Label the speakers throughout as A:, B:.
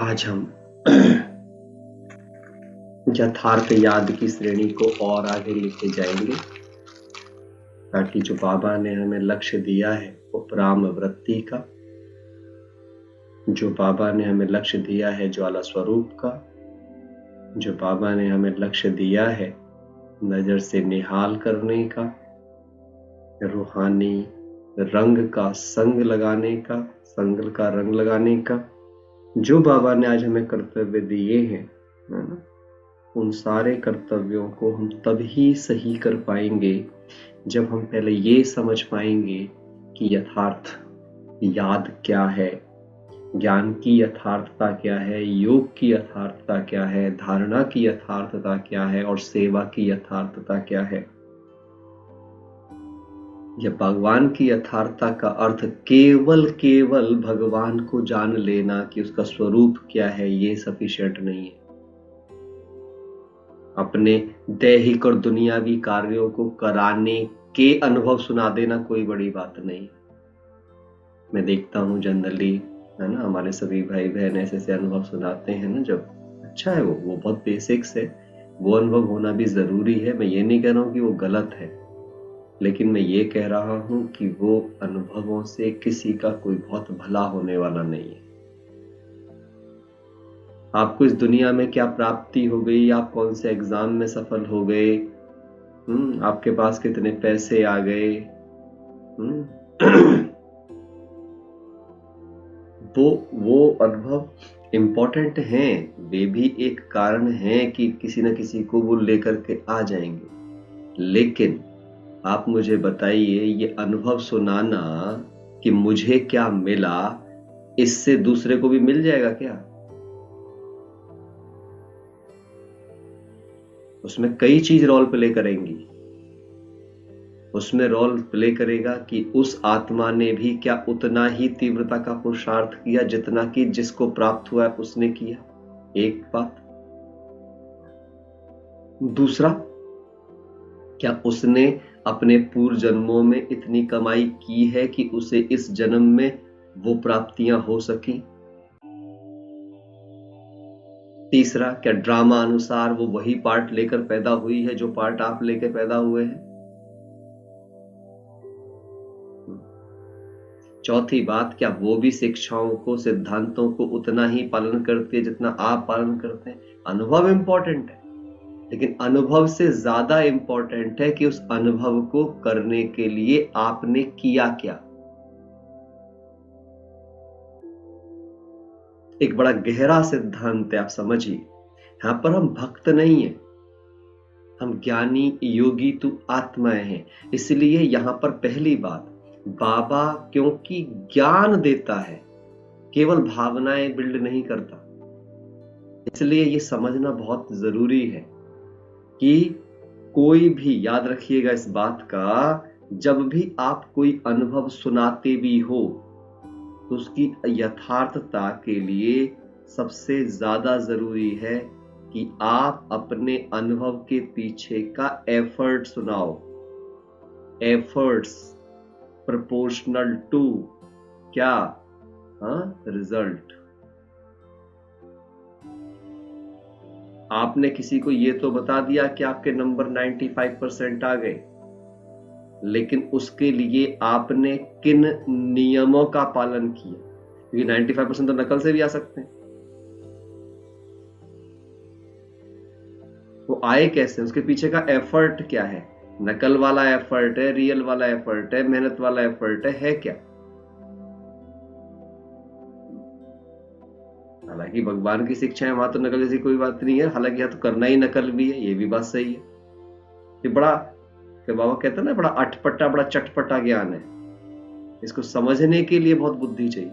A: आज हम यथार्थ याद की श्रेणी को और आगे लेके जाएंगे ताकि जो बाबा ने हमें लक्ष्य दिया है उपराम वृत्ति का, जो बाबा ने हमें लक्ष्य दिया है ज्वाला स्वरूप का, जो बाबा ने हमें लक्ष्य दिया है नजर से निहाल करने का, रूहानी रंग का संग लगाने का, संग का रंग लगाने का, जो बाबा ने आज हमें कर्तव्य दिए हैं, है ना, उन सारे कर्तव्यों को हम तभी सही कर पाएंगे जब हम पहले ये समझ पाएंगे कि यथार्थ याद क्या है, ज्ञान की यथार्थता क्या है, योग की यथार्थता क्या है, धारणा की यथार्थता क्या है और सेवा की यथार्थता क्या है। यह भगवान की यथार्थता का अर्थ केवल भगवान को जान लेना कि उसका स्वरूप क्या है, ये सफिशिएंट नहीं है। अपने दैहिक और दुनियावी कार्यों को कराने के अनुभव सुना देना कोई बड़ी बात नहीं। मैं देखता हूँ जनरली, है ना, हमारे सभी भाई बहन ऐसे अनुभव सुनाते हैं ना, जब अच्छा है वो बहुत बेसिक्स है, वो अनुभव होना भी जरूरी है। मैं ये नहीं कह रहा हूँ कि वो गलत है, लेकिन मैं ये कह रहा हूँ कि वो अनुभवों से किसी का कोई बहुत भला होने वाला नहीं है। आपको इस दुनिया में क्या प्राप्ति हो गई, आप कौन से एग्जाम में सफल हो गए, आपके पास कितने पैसे आ गए, वो अनुभव इम्पोर्टेंट हैं, वे भी एक कारण हैं कि किसी न किसी को वो लेकर के आ जाएंगे। लेकिन आप मुझे बताइए, ये अनुभव सुनाना कि मुझे क्या मिला, इससे दूसरे को भी मिल जाएगा क्या? उसमें कई चीज रोल प्ले करेंगी। उसमें रोल प्ले करेगा कि उस आत्मा ने भी क्या उतना ही तीव्रता का पुरुषार्थ किया जितना कि जिसको प्राप्त हुआ है उसने किया, एक बात। दूसरा, क्या उसने अपने पूर्व जन्मों में इतनी कमाई की है कि उसे इस जन्म में वो प्राप्तियां हो सकी। तीसरा, क्या ड्रामा अनुसार वो वही पार्ट लेकर पैदा हुई है जो पार्ट आप लेकर पैदा हुए हैं। चौथी बात, क्या वो भी शिक्षाओं को, सिद्धांतों को उतना ही पालन करती है जितना आप पालन करते हैं। अनुभव इंपॉर्टेंट है, लेकिन अनुभव से ज्यादा इंपॉर्टेंट है कि उस अनुभव को करने के लिए आपने किया क्या। एक बड़ा गहरा सिद्धांत है, आप समझिए। यहां पर हम भक्त नहीं है, हम ज्ञानी योगी तो आत्माएं हैं। इसलिए यहां पर पहली बात, बाबा क्योंकि ज्ञान देता है, केवल भावनाएं बिल्ड नहीं करता, इसलिए ये समझना बहुत जरूरी है कि कोई भी, याद रखिएगा इस बात का, जब भी आप कोई अनुभव सुनाते भी हो तो उसकी यथार्थता के लिए सबसे ज्यादा जरूरी है कि आप अपने अनुभव के पीछे का एफर्ट सुनाओ। एफर्ट्स प्रोपोर्शनल टू क्या, रिजल्ट। आपने किसी को ये तो बता दिया कि आपके नंबर 95% आ गए, लेकिन उसके लिए आपने किन नियमों का पालन किया, क्योंकि 95% तो नकल से भी आ सकते हैं। वो आए कैसे, उसके पीछे का एफर्ट क्या है, नकल वाला एफर्ट है, रियल वाला एफर्ट है, मेहनत वाला एफर्ट है क्या। हालांकि भगवान की शिक्षा है, वहां तो नकल जैसी कोई बात नहीं है, हालांकि यहाँ तो करना ही नकल भी है, ये भी बात सही है। ये बड़ा, तो बाबा कहते हैं ना, बड़ा अटपटा बड़ा चटपटा ज्ञान है, इसको समझने के लिए बहुत बुद्धि चाहिए।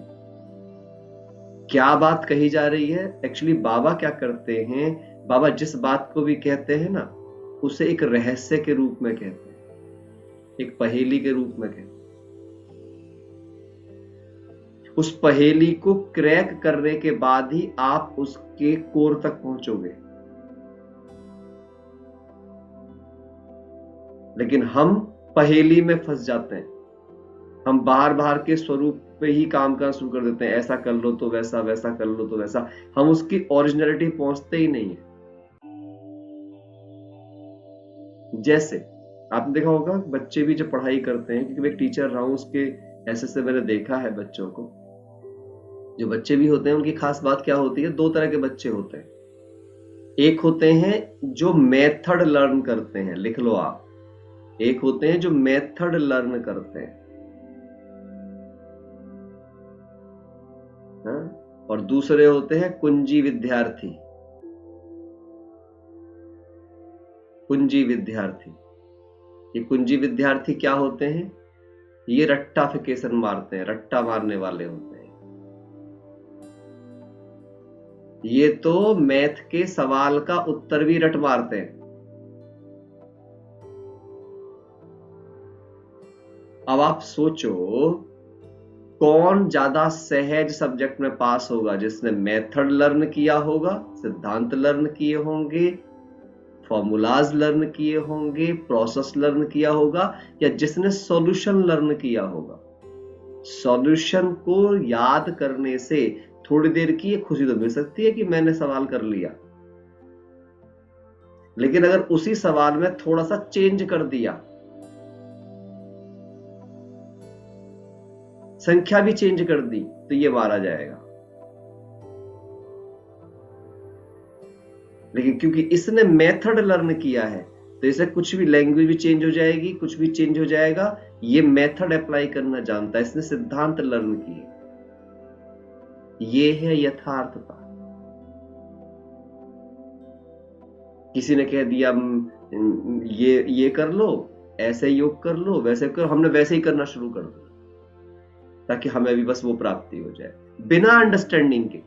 A: क्या बात कही जा रही है, एक्चुअली बाबा क्या करते हैं, बाबा जिस बात को भी कहते हैं ना, उसे एक रहस्य के रूप में कहते हैं, एक पहेली के रूप में कहते हैं। उस पहेली को क्रैक करने के बाद ही आप उसके कोर तक पहुंचोगे। लेकिन हम पहेली में फंस जाते हैं, हम बाहर बाहर के स्वरूप पे ही काम करना शुरू कर देते हैं, ऐसा कर लो तो वैसा, वैसा कर लो तो वैसा। हम उसकी ओरिजिनलिटी पहुंचते ही नहीं है। जैसे आपने देखा होगा बच्चे भी जब पढ़ाई करते हैं, क्योंकि मैं एक टीचर रहा हूं, उसके ऐसे से मैंने देखा है बच्चों को, जो बच्चे भी होते हैं उनकी खास बात क्या होती है, दो तरह के बच्चे होते हैं। एक होते हैं जो मेथड लर्न करते हैं, लिख लो आप, एक होते हैं जो मेथड लर्न करते हैं, हाँ? और दूसरे होते हैं कुंजी विद्यार्थी। कुंजी विद्यार्थी, ये कुंजी विद्यार्थी क्या होते हैं, ये रट्टाफिकेशन मारते हैं, रट्टा मारने वाले होते हैं। ये तो मैथ के सवाल का उत्तर भी रट मारते हैं। अब आप सोचो कौन ज्यादा सहज सब्जेक्ट में पास होगा, जिसने मेथड लर्न किया होगा, सिद्धांत लर्न किए होंगे, फॉर्मूलाज लर्न किए होंगे, प्रोसेस लर्न किया होगा, या जिसने सॉल्यूशन लर्न किया होगा। सॉल्यूशन को याद करने से थोड़ी देर की खुशी तो मिल सकती है कि मैंने सवाल कर लिया, लेकिन अगर उसी सवाल में थोड़ा सा चेंज कर दिया, संख्या भी चेंज कर दी, तो ये मारा जाएगा। लेकिन क्योंकि इसने मेथड लर्न किया है, तो इसे कुछ भी, लैंग्वेज भी चेंज हो जाएगी, कुछ भी चेंज हो जाएगा, ये मेथड अप्लाई करना जानता है, इसने सिद्धांत लर्न किए। ये है यथार्थता। किसी ने कह दिया ये कर लो, ऐसे योग कर लो, वैसे कर, हमने वैसे ही करना शुरू कर दिया ताकि हमें भी बस वो प्राप्ति हो जाए, बिना अंडरस्टैंडिंग के।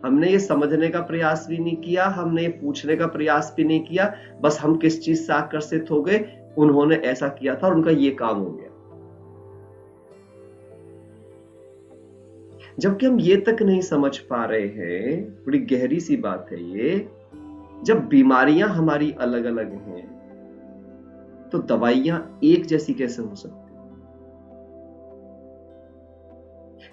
A: हमने ये समझने का प्रयास भी नहीं किया, हमने ये पूछने का प्रयास भी नहीं किया, बस हम किस चीज से आकर्षित हो गए, उन्होंने ऐसा किया था और उनका ये काम हो गया। जबकि हम ये तक नहीं समझ पा रहे हैं, बड़ी गहरी सी बात है ये, जब बीमारियां हमारी अलग अलग हैं तो दवाइयां एक जैसी कैसे हो सकती?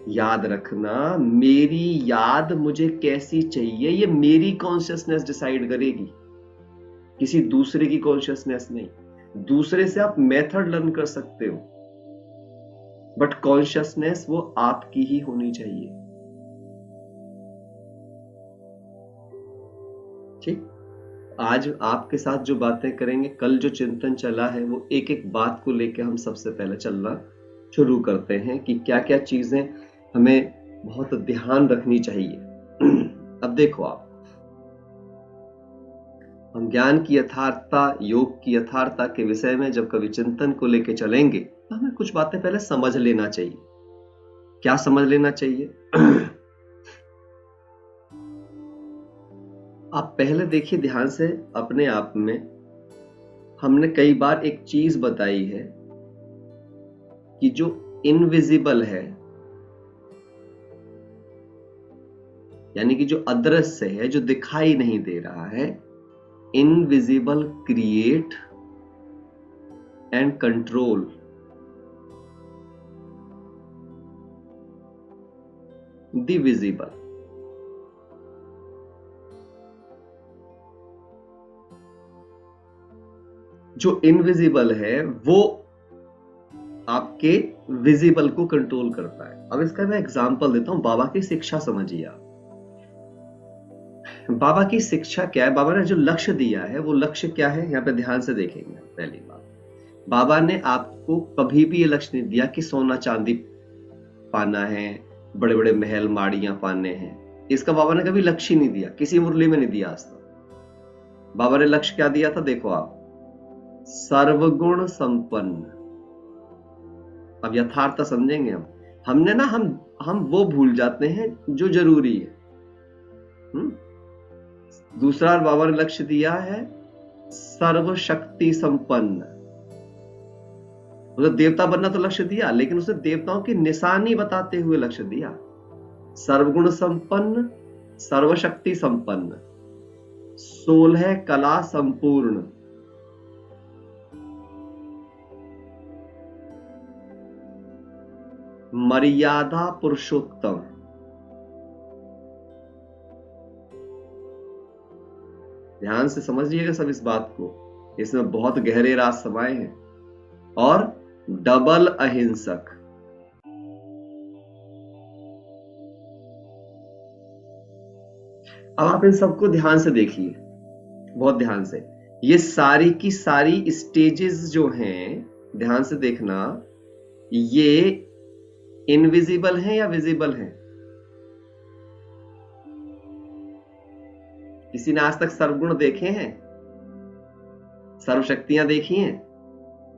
A: याद रखना, मेरी याद मुझे कैसी चाहिए ये मेरी कॉन्शियसनेस डिसाइड करेगी, किसी दूसरे की कॉन्शियसनेस नहीं। दूसरे से आप मेथड लर्न कर सकते हो, बट कॉन्शियसनेस वो आपकी ही होनी चाहिए। ठीक, आज आपके साथ जो बातें करेंगे, कल जो चिंतन चला है, वो एक एक बात को लेकर हम सबसे पहले चलना शुरू करते हैं कि क्या क्या चीजें हमें बहुत ध्यान रखनी चाहिए। अब देखो आप, हम ज्ञान की यथार्थता, योग की यथार्थता के विषय में जब कभी चिंतन को लेकर चलेंगे, तो हमें कुछ बातें पहले समझ लेना चाहिए। क्या समझ लेना चाहिए? आप पहले देखिए ध्यान से अपने आप में, हमने कई बार एक चीज बताई है कि जो इनविजिबल है, यानी कि जो अदृश्य है, जो दिखाई नहीं दे रहा है, invisible create and control the visible. जो इनविजिबल है वो आपके विजिबल को कंट्रोल करता है। अब इसका मैं एग्जांपल देता हूं, बाबा की शिक्षा समझिए आप। बाबा की शिक्षा क्या है, बाबा ने जो लक्ष्य दिया है वो लक्ष्य क्या है, यहां पे ध्यान से देखेंगे। पहली बात, बाबा ने आपको कभी भी ये लक्ष्य नहीं दिया कि सोना चांदी पाना है, बड़े बड़े महल माड़ियां पाने हैं, इसका बाबा ने कभी लक्ष्य नहीं दिया, किसी मुरली में नहीं दिया आज तक। बाबा ने लक्ष्य क्या दिया था, देखो आप, सर्वगुण संपन्न। अब यथार्थ समझेंगे हम, हमने ना हम वो भूल जाते हैं जो जरूरी है। दूसरा बाबा ने लक्ष्य दिया है सर्वशक्ति संपन्न। उसे देवता बनना तो लक्ष्य दिया, लेकिन उसे देवताओं की निशानी बताते हुए लक्ष्य दिया। सर्वगुण संपन्न, सर्वशक्ति संपन्न, 16 कला संपूर्ण। मर्यादा पुरुषोत्तम। ध्यान से समझिएगा सब इस बात को, इसमें बहुत गहरे राज समाये हैं। और डबल अहिंसक। अब आप इन सबको ध्यान से देखिए, बहुत ध्यान से। ये सारी की सारी स्टेजेस जो हैं, ध्यान से देखना, ये इनविजिबल हैं या विजिबल हैं? किसी ने आज तक सर्वगुण देखे हैं? सर्वशक्तियां देखी हैं?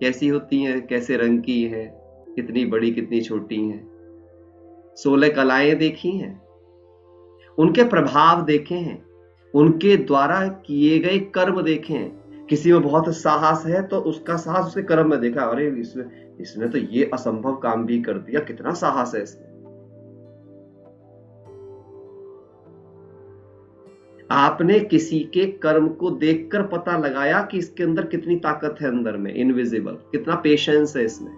A: कैसी होती हैं, कैसे रंग की हैं, कितनी बड़ी कितनी छोटी हैं? 16 कलाएं देखी हैं? उनके प्रभाव देखे हैं? उनके द्वारा किए गए कर्म देखे हैं? किसी में बहुत साहस है तो उसका साहस उसके कर्म में देखा, अरे इसने तो ये असंभव काम भी कर दिया, कितना साहस है इसमें। आपने किसी के कर्म को देखकर पता लगाया कि इसके अंदर कितनी ताकत है, अंदर में इनविजिबल, कितना पेशेंस है इसमें।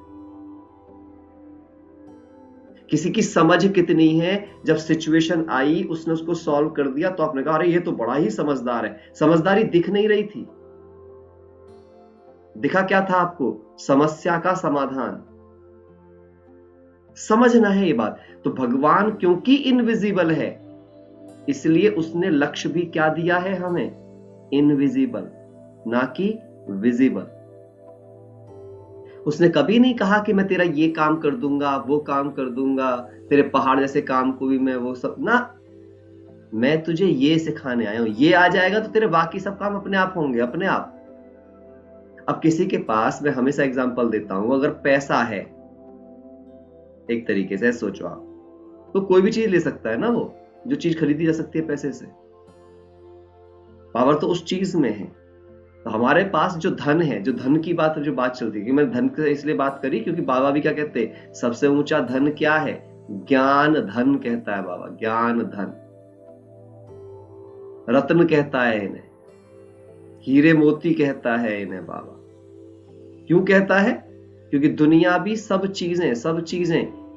A: किसी की समझ कितनी है, जब सिचुएशन आई उसने उसको सॉल्व कर दिया तो आपने कहा अरे ये तो बड़ा ही समझदार है। समझदारी दिख नहीं रही थी, दिखा क्या था आपको? समस्या का समाधान। समझना है ये बात। तो भगवान क्योंकि इनविजिबल है, इसलिए उसने लक्ष्य भी क्या दिया है हमें? इनविजिबल, ना कि विजिबल। उसने कभी नहीं कहा कि मैं तेरा ये काम कर दूंगा, वो काम कर दूंगा, तेरे पहाड़ जैसे काम को भी मैं वो सब ना, मैं तुझे ये सिखाने आया हूं, ये आ जाएगा तो तेरे बाकी सब काम अपने आप होंगे, अपने आप। अब किसी के पास, मैं हमेशा एग्जांपल देता हूं, अगर पैसा है, एक तरीके से सोचो आप, तो कोई भी चीज ले सकता है ना, वो जो चीज खरीदी जा सकती है पैसे से, पावर तो उस चीज में है। तो हमारे पास जो धन है, जो धन की बात, जो बात चलती है, कि मैंने धन की इसलिए बात करी क्योंकि बाबा भी क्या कहते हैं, सबसे ऊंचा धन क्या है? ज्ञान धन कहता है बाबा, ज्ञान धन। रत्न कहता है इन्हें, हीरे मोती कहता है इन्हें बाबा। क्यों कहता है? क्योंकि दुनिया भी सब चीजें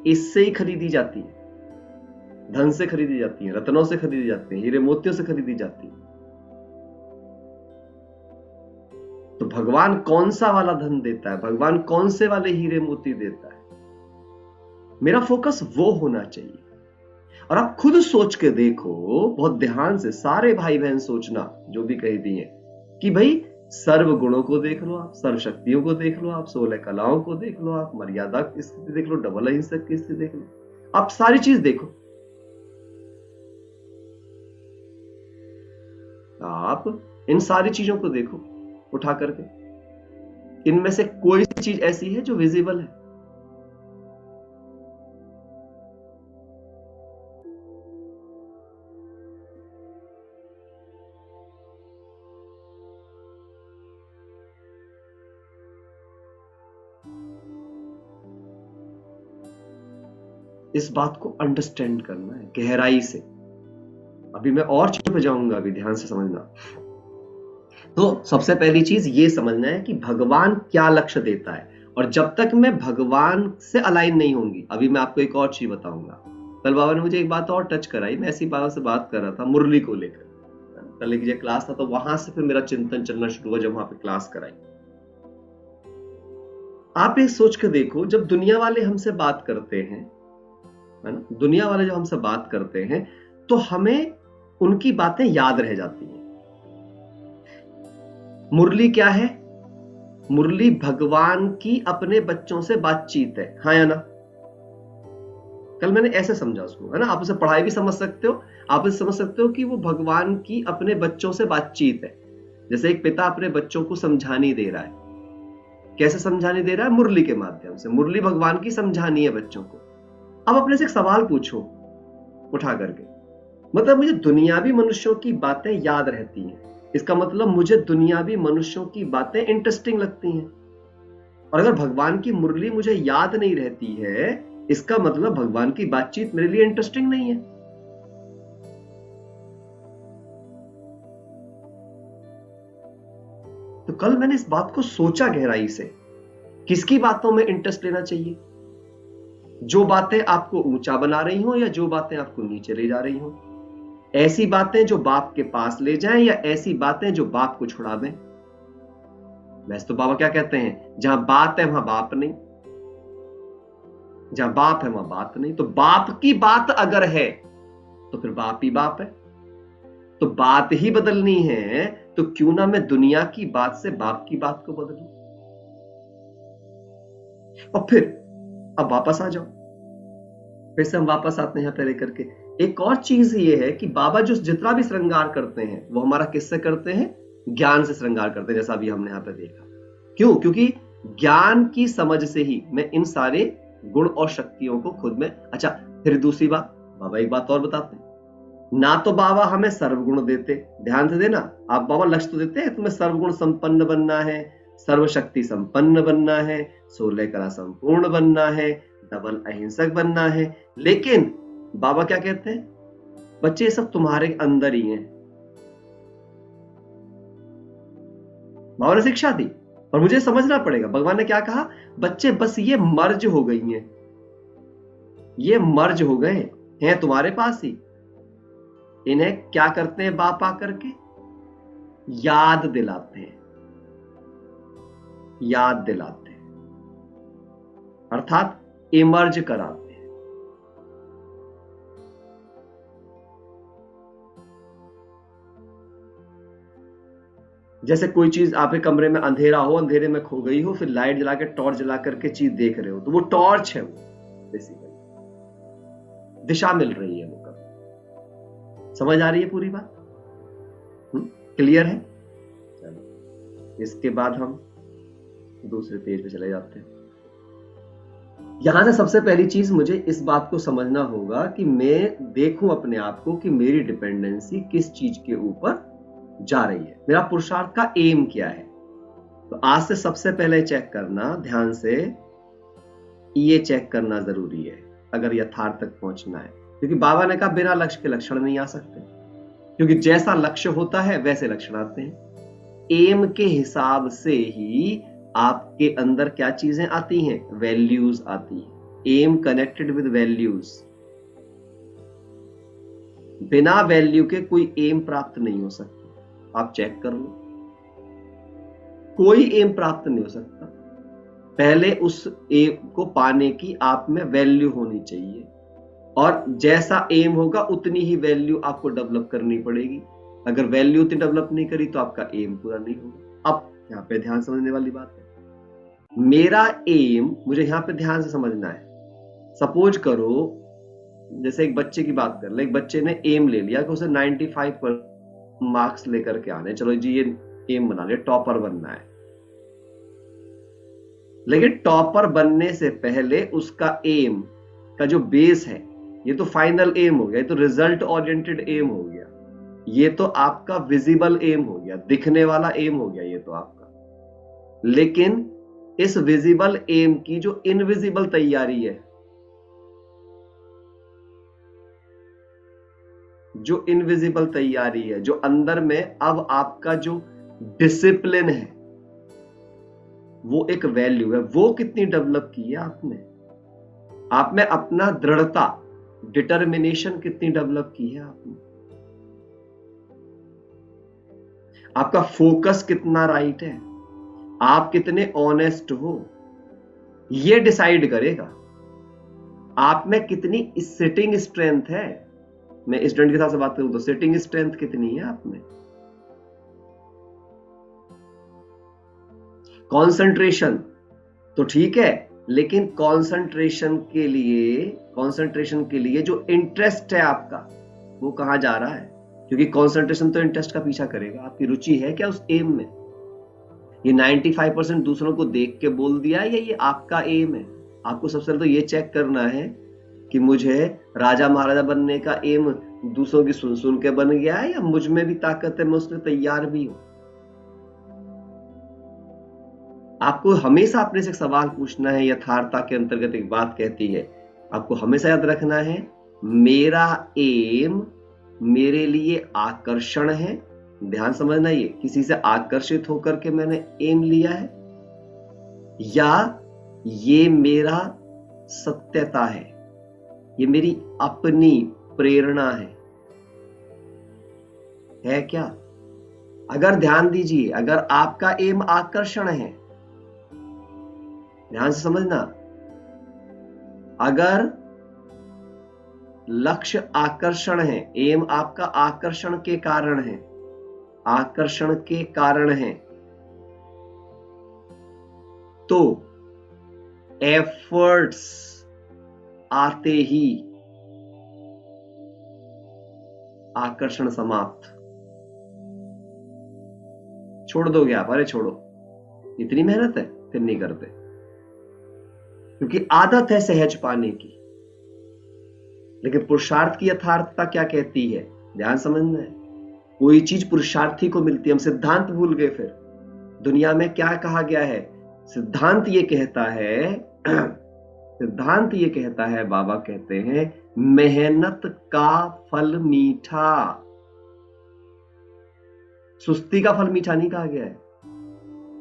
A: इससे ही खरीदी जाती है, धन से खरीदी जाती है, रत्नों से खरीदी जाती है, हीरे मोतियों से खरीदी जाती है। तो भगवान कौन सा वाला धन देता है, भगवान कौन से वाले हीरे मोती देता है? मेरा फोकस वो होना चाहिए। और आप खुद सोच के देखो, बहुत ध्यान से सारे भाई बहन सोचना, जो भी कह दिए, कि भाई सर्व गुणों को देख लो आप, सर्व शक्तियों को देख लो आप, 16 कलाओं को देख लो आप, मर्यादा की स्थिति देख लो, डबल अहिंसक की स्थिति देख लो, आप सारी चीज देखो। आप इन सारी चीजों को देखो उठा करके, इनमें से कोई सी चीज ऐसी है जो विजिबल है? इस बात को अंडरस्टैंड करना है गहराई से। अभी मैं और चीजों पे जाऊंगा, अभी ध्यान से समझना। तो सबसे पहली चीज ये समझना है कि भगवान क्या लक्ष्य देता है, और जब तक मैं भगवान से अलाइन नहीं होंगी, अभी मैं आपको एक और चीज बताऊंगा। कल बाबा ने मुझे एक बात और टच कराई, मैं ऐसी बाबा से बात कर रहा था मुरली को लेकर। कल एक क्लास था, तो वहां से फिर मेरा चिंतन चलना शुरू हुआ जब वहां पे क्लास कराई। आप ये सोच के देखो, जब दुनिया वाले हमसे बात करते हैं, है ना, दुनिया वाले जब हमसे बात करते हैं तो हमें उनकी बातें याद रह जाती हैं। मुरली क्या है? मुरली भगवान की अपने बच्चों से बातचीत है, हाँ या ना? कल मैंने ऐसे समझा उसको, है ना। आप उसे पढ़ाई भी समझ सकते हो, आप इसे समझ सकते हो कि वो भगवान की अपने बच्चों से बातचीत है। जैसे एक पिता अपने बच्चों को समझानी दे रहा है। कैसे समझाने दे रहा है? मुरली के माध्यम से। मुरली भगवान की समझानी है बच्चों को। अब अपने से एक सवाल पूछो उठा करके, मतलब मुझे दुनियावी मनुष्यों की बातें याद रहती हैं, इसका मतलब मुझे दुनियावी मनुष्यों की बातें इंटरेस्टिंग लगती हैं। और अगर भगवान की मुरली मुझे याद नहीं रहती है, इसका मतलब भगवान की बातचीत मेरे लिए इंटरेस्टिंग नहीं है। तो कल मैंने इस बात को सोचा गहराई से, किसकी बातों में इंटरेस्ट लेना चाहिए? जो बातें आपको ऊंचा बना रही हो या जो बातें आपको नीचे ले जा रही हो, ऐसी बातें जो बाप के पास ले जाएं या ऐसी बातें जो बाप को छुड़ा दें। वैसे तो बाबा क्या कहते हैं, जहां बात है वहां बाप नहीं, जहां बाप है वहां बात नहीं। तो बाप की बात अगर है तो फिर बाप ही बाप है। तो बात ही बदलनी है तो क्यों ना मैं दुनिया की बात से बाप की बात को बदलूं। और फिर अब वापस आ जाओ, फिर से हम वापस आते हैं पहले करके। एक और चीज ये है कि बाबा जो जितना भी श्रृंगार करते हैं वो हमारा किससे करते हैं, ज्ञान से श्रृंगार करते हैं, जैसा अभी हमने यहां पे देखा। क्यों? क्योंकि ज्ञान की समझ से ही मैं इन सारे गुण और शक्तियों को खुद में। अच्छा, फिर दूसरी बात, बाबा एक बात और बताते हैं, ना तो बाबा हमें सर्वगुण देते, ध्यान से देना, आप बाबा लक्ष्य तो देते हैं तुम्हें सर्वगुण संपन्न बनना है, सर्वशक्ति संपन्न बनना है, 16 कला संपूर्ण बनना है, डबल अहिंसक बनना है। लेकिन बाबा क्या कहते हैं, बच्चे सब तुम्हारे अंदर ही हैं। बाबा ने शिक्षा दी और मुझे समझना पड़ेगा, भगवान ने क्या कहा, बच्चे बस ये मर्ज हो गई हैं, ये मर्ज हो गए हैं तुम्हारे पास ही। इन्हें क्या करते हैं बाप आकर के, याद दिलाते हैं, याद दिलाते हैं, अर्थात इमर्ज कराते हैं। जैसे कोई चीज आपके कमरे में अंधेरा हो, अंधेरे में खो गई हो, फिर लाइट जला के टॉर्च जला करके चीज देख रहे हो, तो वो टॉर्च है, वो बेसिकली दिशा मिल रही है। वो कब समझ आ रही है पूरी बात? क्लियर है? चलो इसके बाद हम दूसरे पेज पे चले जाते हैं। यहां से सबसे पहली चीज मुझे इस बात को समझना होगा कि मैं देखूं अपने आप को कि मेरी डिपेंडेंसी किस चीज के ऊपर जा रही है, मेरा पुरुषार्थ का एम क्या है। तो आज से सबसे पहले चेक करना, ध्यान से ये चेक करना जरूरी है अगर यथार्थ तक पहुंचना है। क्योंकि बाबा ने कहा बिना लक्ष्य के लक्षण नहीं आ सकते, क्योंकि जैसा लक्ष्य होता है वैसे लक्षण आते हैं। एम के हिसाब से ही आपके अंदर क्या चीजें आती हैं, वैल्यूज आती हैं। एम कनेक्टेड विद वैल्यूज, बिना वैल्यू के कोई एम प्राप्त नहीं हो सकता। आप चेक कर लो, कोई एम प्राप्त नहीं हो सकता। पहले उस एम को पाने की आप में वैल्यू होनी चाहिए, और जैसा एम होगा उतनी ही वैल्यू आपको डेवलप करनी पड़ेगी। अगर वैल्यू उतनी डेवलप नहीं करी तो आपका एम पूरा नहीं होगा। अब यहां पे ध्यान समझने वाली बात है, मेरा एम मुझे यहां पे ध्यान से समझना है। सपोज करो जैसे एक बच्चे की बात कर ले, एक बच्चे ने एम ले लिया कि उसे 95 पर मार्क्स लेकर के आने, चलो जी ये एम बना लिया, टॉपर बनना है। लेकिन टॉपर बनने से पहले उसका एम का जो बेस है, ये तो फाइनल एम हो गया, ये तो रिजल्ट ओरिएंटेड एम हो गया, ये तो आपका विजिबल एम हो गया, दिखने वाला एम हो गया ये तो आपका। लेकिन इस विजिबल एम की जो इनविजिबल तैयारी है, जो इनविजिबल तैयारी है, जो अंदर में अब आपका जो डिसिप्लिन है, वो एक वैल्यू है, वो कितनी डेवलप की है आपने, आप में अपना दृढ़ता, डिटर्मिनेशन कितनी डेवलप की है आपने, आपका फोकस कितना राइट है, आप कितने ऑनेस्ट हो, ये डिसाइड करेगा आप में कितनी सिटिंग स्ट्रेंथ है। मैं स्टूडेंट के साथ से बात करूं तो सिटिंग स्ट्रेंथ कितनी है आप में, कंसंट्रेशन तो ठीक है, लेकिन कंसंट्रेशन के लिए जो इंटरेस्ट है आपका वो कहां जा रहा है, क्योंकि कंसंट्रेशन तो इंटरेस्ट का पीछा करेगा। आपकी रुचि है क्या उस एम में? ये 95% दूसरों को देख के बोल दिया या ये आपका एम है? आपको सबसे पहले तो ये चेक करना है कि मुझे राजा महाराजा बनने का एम दूसरों की सुन सुन के बन गया है, या मुझ में भी ताकत है, मैं उसमें तैयार भी हूं। आपको हमेशा अपने से एक सवाल पूछना है। यथार्थता के अंतर्गत एक बात कहती है, आपको हमेशा याद रखना है, मेरा एम मेरे लिए आकर्षण है। ध्यान समझना, ये किसी से आकर्षित होकर के मैंने एम लिया है, या ये मेरा सत्यता है, ये मेरी अपनी प्रेरणा है क्या? अगर ध्यान दीजिए, अगर आपका एम आकर्षण है, ध्यान से समझना, अगर लक्ष्य आकर्षण है, एम आपका आकर्षण के कारण है, आकर्षण के कारण है, तो एफर्ट्स आते ही आकर्षण समाप्त। छोड़ दोगे आप? अरे छोड़ो, इतनी मेहनत है, फिर नहीं करते, क्योंकि आदत है सहज पाने की। लेकिन पुरुषार्थ की यथार्थता क्या कहती है? ध्यान समझना है, कोई चीज पुरुषार्थी को मिलती है। हम सिद्धांत भूल गए। फिर दुनिया में क्या कहा गया है? सिद्धांत ये कहता है, सिद्धांत ये कहता है, बाबा कहते हैं, मेहनत का फल मीठा। सुस्ती का फल मीठा नहीं कहा गया है,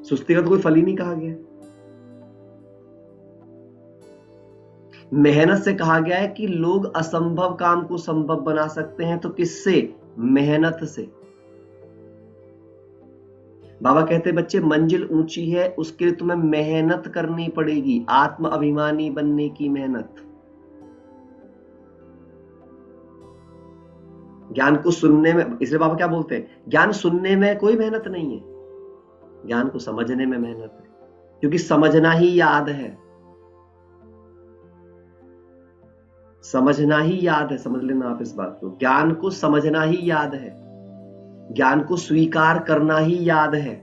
A: सुस्ती का तो कोई फल ही नहीं कहा गया। मेहनत से कहा गया है कि लोग असंभव काम को संभव बना सकते हैं। तो किससे? मेहनत से। बाबा कहते हैं, बच्चे मंजिल ऊंची है, उसके लिए तुम्हें मेहनत करनी पड़ेगी, आत्म अभिमानी बनने की मेहनत। ज्ञान को सुनने में, इसलिए बाबा क्या बोलते हैं, ज्ञान सुनने में कोई मेहनत नहीं है, ज्ञान को समझने में मेहनत है, क्योंकि समझना ही याद है, समझना ही याद है। समझ लेना आप इस बात को, ज्ञान को समझना ही याद है, ज्ञान को स्वीकार करना ही याद है,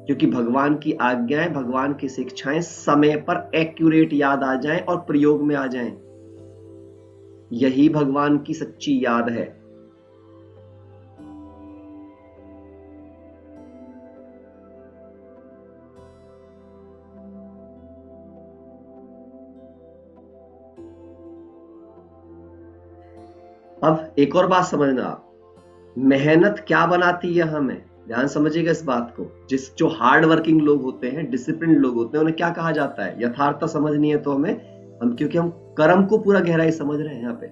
A: क्योंकि भगवान की आज्ञाएं, भगवान की शिक्षाएं समय पर एक्यूरेट याद आ जाएं और प्रयोग में आ जाएं, यही भगवान की सच्ची याद है। अब एक और बात समझना आप, मेहनत क्या बनाती है हमें? ध्यान समझिएगा इस बात को। जो हार्ड वर्किंग लोग होते हैं, डिसिप्लिन लोग होते हैं, उन्हें क्या कहा जाता है? यथार्थता समझनी है तो हम क्योंकि हम कर्म को पूरा गहराई समझ रहे हैं यहाँ पे।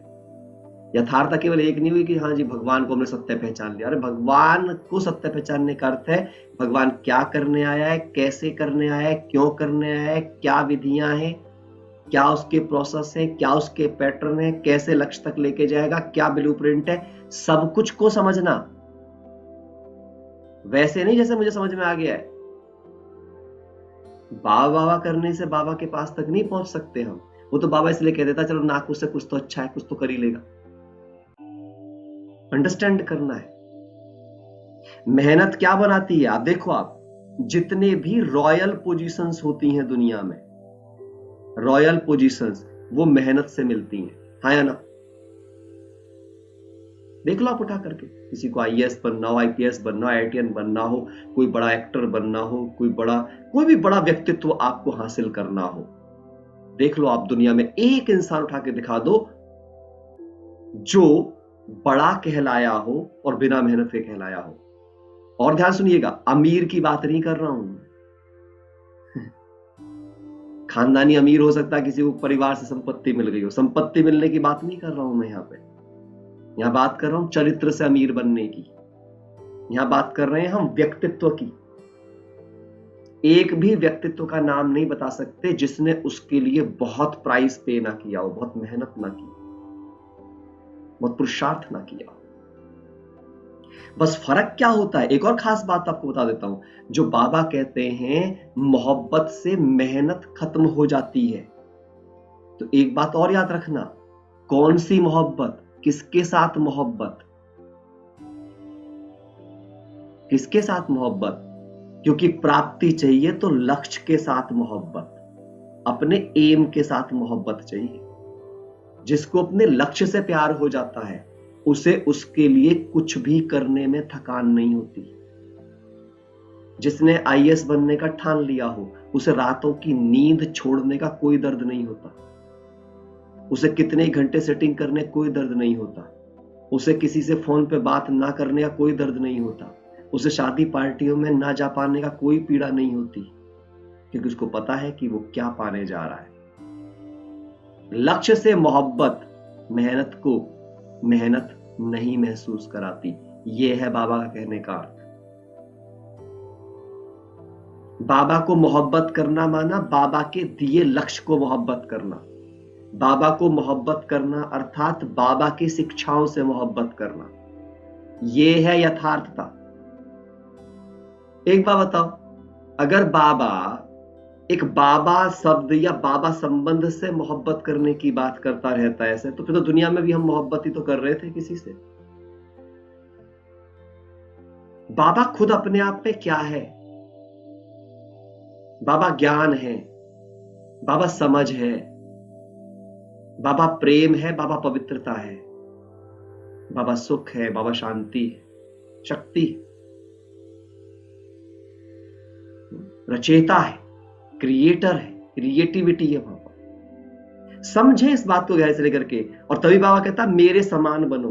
A: यथार्थता केवल एक नहीं हुई कि हाँ जी भगवान को हमने सत्य पहचान लिया। अरे भगवान को सत्य पहचानने का अर्थ है भगवान क्या करने आया है, कैसे करने आया है, क्यों करने आया है, क्या विधियां हैं, क्या उसके प्रोसेस है, क्या उसके पैटर्न है, कैसे लक्ष्य तक लेके जाएगा, क्या ब्लूप्रिंट है, सब कुछ को समझना। वैसे नहीं जैसे मुझे समझ में आ गया है। बाबा करने से बाबा के पास तक नहीं पहुंच सकते हम। वो तो बाबा इसलिए कह देता चलो नाकू से कुछ तो अच्छा है, कुछ तो कर ही लेगा। अंडरस्टैंड करना है। मेहनत क्या बनाती है? आप देखो, आप जितने भी रॉयल पोजीशंस होती हैं दुनिया में, रॉयल पोजीशंस वो मेहनत से मिलती हैं, हाँ या ना? देख लो आप उठा करके, किसी को आईएएस बनना हो, आईपीएस बनना हो, आईआईटीएन बनना हो, कोई बड़ा एक्टर बनना हो, कोई भी बड़ा व्यक्तित्व आपको हासिल करना हो, देख लो आप दुनिया में एक इंसान उठा के दिखा दो जो बड़ा कहलाया हो और बिना मेहनत के कहलाया हो। और ध्यान सुनिएगा, अमीर की बात नहीं कर रहा हूं। खानदानी अमीर हो सकता है, किसी को परिवार से संपत्ति मिल गई हो, संपत्ति मिलने की बात नहीं कर रहा हूं मैं यहां पे। यहां बात कर रहा हूं चरित्र से अमीर बनने की। यहां बात कर रहे हैं हम व्यक्तित्व की। एक भी व्यक्तित्व का नाम नहीं बता सकते जिसने उसके लिए बहुत प्राइस पे ना किया हो, बहुत मेहनत ना की, बहुत पुरुषार्थ ना किया। बस फर्क क्या होता है, एक और खास बात आपको बता देता हूं। जो बाबा कहते हैं मोहब्बत से मेहनत खत्म हो जाती है, तो एक बात और याद रखना, कौन सी मोहब्बत, किसके साथ मोहब्बत, किसके साथ मोहब्बत? क्योंकि प्राप्ति चाहिए तो लक्ष्य के साथ मोहब्बत, अपने एम के साथ मोहब्बत चाहिए। जिसको अपने लक्ष्य से प्यार हो जाता है उसे उसके लिए कुछ भी करने में थकान नहीं होती। जिसने आईएएस बनने का ठान लिया हो उसे रातों की नींद छोड़ने का कोई दर्द नहीं होता, उसे कितने घंटे सेटिंग करने कोई दर्द नहीं होता, उसे किसी से फोन पे बात ना करने का कोई दर्द नहीं होता, उसे शादी पार्टियों में ना जा पाने का कोई पीड़ा नहीं होती, क्योंकि उसको पता है कि वो क्या पाने जा रहा है। लक्ष्य से मोहब्बत मेहनत को मेहनत नहीं महसूस कराती। यह है बाबा का कहने का अर्थ। बाबा को मोहब्बत करना माना बाबा के दिए लक्ष्य को मोहब्बत करना। बाबा को मोहब्बत करना अर्थात बाबा की शिक्षाओं से मोहब्बत करना। यह है यथार्थता। एक बात बताओ, अगर बाबा एक बाबा शब्द या बाबा संबंध से मोहब्बत करने की बात करता रहता है ऐसे, तो फिर तो दुनिया में भी हम मोहब्बत ही तो कर रहे थे किसी से। बाबा खुद अपने आप में क्या है? बाबा ज्ञान है, बाबा समझ है, बाबा प्रेम है, बाबा पवित्रता है, बाबा सुख है, बाबा शांति है, शक्ति है, रचयिता है, क्रिएटर है, क्रिएटिविटी है बाबा। समझे इस बात को गहरे से लेकर के। और तभी बाबा कहता मेरे समान बनो।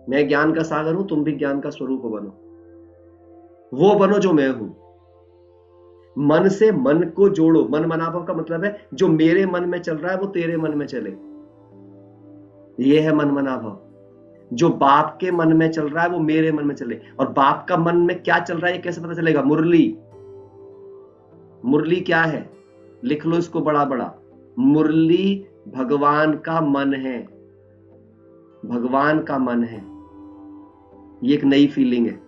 A: मैं ज्ञान का सागर हूं, तुम भी ज्ञान का स्वरूप बनो। वो बनो जो मैं हूं। मन से मन को जोड़ो। मन मनाभव का मतलब है जो मेरे मन में चल रहा है वो तेरे मन में चले। ये है मन मनाभव। जो बाप के मन में चल रहा है वो मेरे मन में चले। और बाप का मन में क्या चल रहा है ये कैसे पता चलेगा? मुरली। मुरली क्या है? लिख लो इसको बड़ा बड़ा। मुरली भगवान का मन है। भगवान का मन है। ये एक नई फीलिंग है।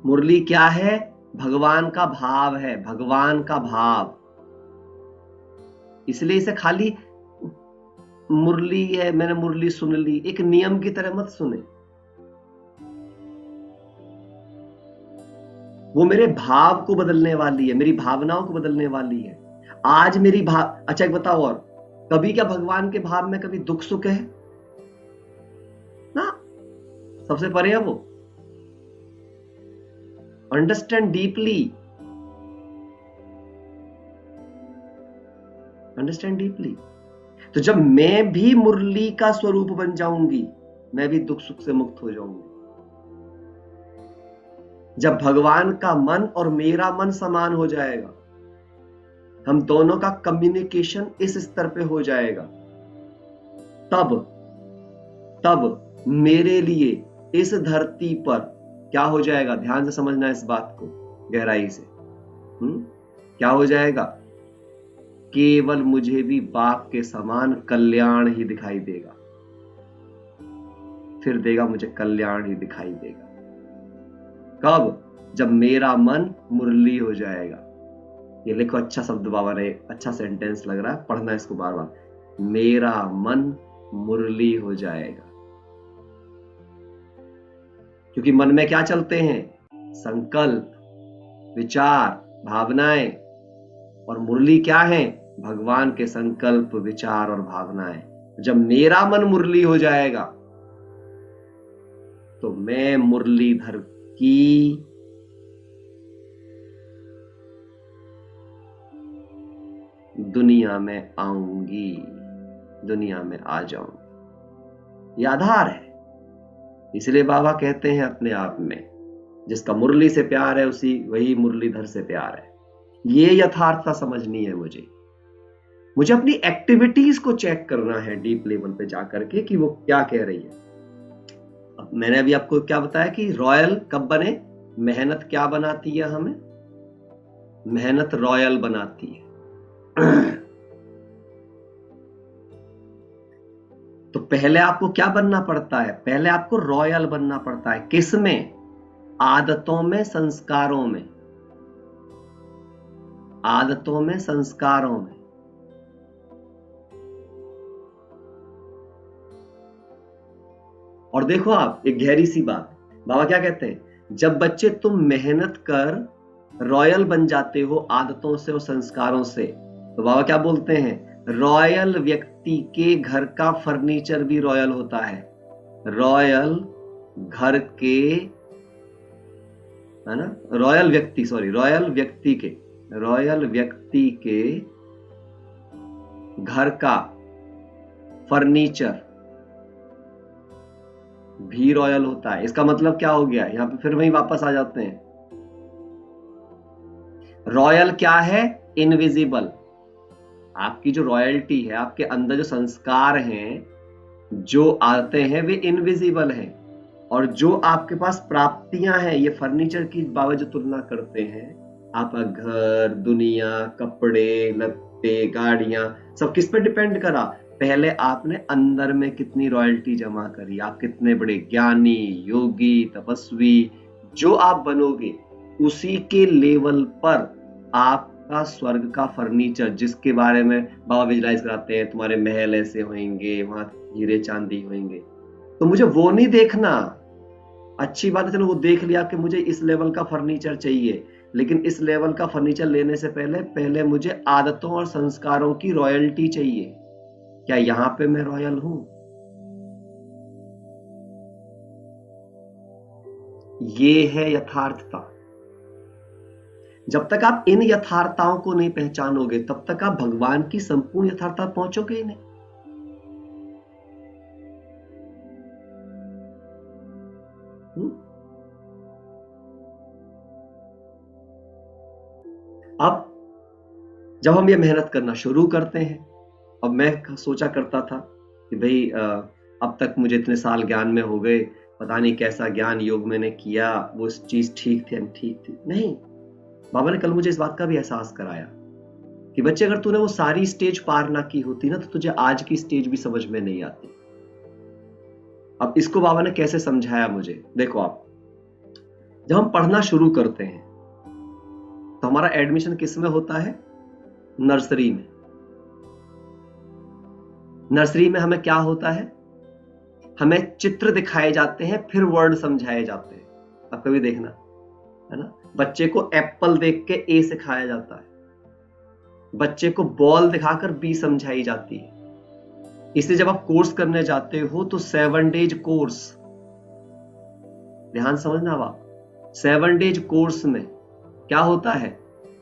A: मुरली क्या है? भगवान का भाव है। भगवान का भाव। इसलिए इसे खाली मुरली है, मैंने मुरली सुन ली, एक नियम की तरह मत सुने। वो मेरे भाव को बदलने वाली है, मेरी भावनाओं को बदलने वाली है। आज मेरी अच्छा एक बताओ, और कभी क्या भगवान के भाव में कभी दुख सुख है ना? सबसे परे है वो। Understand deeply. Understand deeply. तो जब मैं भी मुरली का स्वरूप बन जाऊंगी, मैं भी दुख सुख से मुक्त हो जाऊंगी। जब भगवान का मन और मेरा मन समान हो जाएगा, हम दोनों का कम्युनिकेशन इस स्तर पे हो जाएगा, तब मेरे लिए इस धरती पर क्या हो जाएगा? ध्यान से समझना इस बात को गहराई से। क्या हो जाएगा? केवल मुझे भी बाप के समान कल्याण ही दिखाई देगा। फिर देगा मुझे कल्याण ही दिखाई देगा। कब? जब मेरा मन मुरली हो जाएगा। ये लिखो, अच्छा शब्द बाबा ने, अच्छा सेंटेंस लग रहा है, पढ़ना इसको बार बार। मेरा मन मुरली हो जाएगा। क्योंकि मन में क्या चलते हैं? संकल्प, विचार, भावनाएं। और मुरली क्या है? भगवान के संकल्प, विचार और भावनाएं। जब मेरा मन मुरली हो जाएगा तो मैं मुरलीधर की दुनिया में आऊंगी, दुनिया में आ जाऊंगी। ये आधार है। इसलिए बाबा कहते हैं अपने आप में, जिसका मुरली से प्यार है उसी वही मुरलीधर से प्यार है। ये यथार्थता समझनी है मुझे अपनी एक्टिविटीज को चेक करना है डीप लेवल पे जाकर के कि वो क्या कह रही है। अब मैंने अभी आपको क्या बताया कि रॉयल कब बने? मेहनत क्या बनाती है हमें? मेहनत रॉयल बनाती है। तो पहले आपको क्या बनना पड़ता है? पहले आपको रॉयल बनना पड़ता है। किस में? आदतों में, संस्कारों में। आदतों में, संस्कारों में। और देखो आप, एक गहरी सी बात, बाबा क्या कहते हैं? जब बच्चे तुम मेहनत कर रॉयल बन जाते हो आदतों से और संस्कारों से, तो बाबा क्या बोलते हैं? रॉयल व्यक्ति के घर का फर्नीचर भी रॉयल होता है। रॉयल घर के, है ना, रॉयल व्यक्ति के घर का फर्नीचर भी रॉयल होता है। इसका मतलब क्या हो गया? यहां पे फिर वहीं वापस आ जाते हैं। रॉयल क्या है? इनविजिबल। आपकी जो रॉयल्टी है, आपके अंदर जो संस्कार हैं जो आते हैं, वे इनविजिबल हैं। और जो आपके पास प्राप्तियां हैं, ये फर्नीचर की बाबा जो तुलना करते हैं, आपका घर, दुनिया, कपड़े लत्ते, गाड़ियां, सब किस पे डिपेंड करा? पहले आपने अंदर में कितनी रॉयल्टी जमा करी, आप कितने बड़े ज्ञानी, योगी, तपस्वी जो आप बनोगे, उसी के लेवल पर आपका स्वर्ग का फर्नीचर, जिसके बारे में बाबा विजुलाइज कराते हैं, तुम्हारे महल ऐसे होंगे, वहां हीरे चांदी होंगे। तो मुझे वो नहीं देखना। अच्छी बात है, चलो वो देख लिया कि मुझे इस लेवल का फर्नीचर चाहिए, लेकिन इस लेवल का फर्नीचर लेने से पहले मुझे आदतों और संस्कारों की रॉयल्टी चाहिए। क्या यहां पे मैं रॉयल हूं? ये है यथार्थता। जब तक आप इन यथार्थताओं को नहीं पहचानोगे, तब तक आप भगवान की संपूर्ण यथार्थता पहुंचोगे ही नहीं। अब जब हम ये मेहनत करना शुरू करते हैं, अब मैं सोचा करता था कि भाई अब तक मुझे इतने साल ज्ञान में हो गए, पता नहीं कैसा ज्ञान योग मैंने किया, वो चीज ठीक थी ठीक थी नहीं। बाबा ने कल मुझे इस बात का भी एहसास कराया कि बच्चे, अगर तूने वो सारी स्टेज पार ना की होती ना, तो तुझे आज की स्टेज भी समझ में नहीं आती। अब इसको बाबा ने कैसे समझाया मुझे, देखो आप, जब हम पढ़ना शुरू करते हैं तो हमारा एडमिशन किस में होता है? नर्सरी में। नर्सरी में हमें क्या होता है? हमें चित्र दिखाए जाते हैं, फिर वर्ड समझाए जाते हैं। अब कभी देखना, है ना, बच्चे को एप्पल देख के ए सिखाया जाता है, बच्चे को बॉल दिखाकर बी समझाई जाती है। इसलिए जब आप कोर्स करने जाते हो तो 7 डेज कोर्स, ध्यान समझना आप, 7 डेज कोर्स में क्या होता है?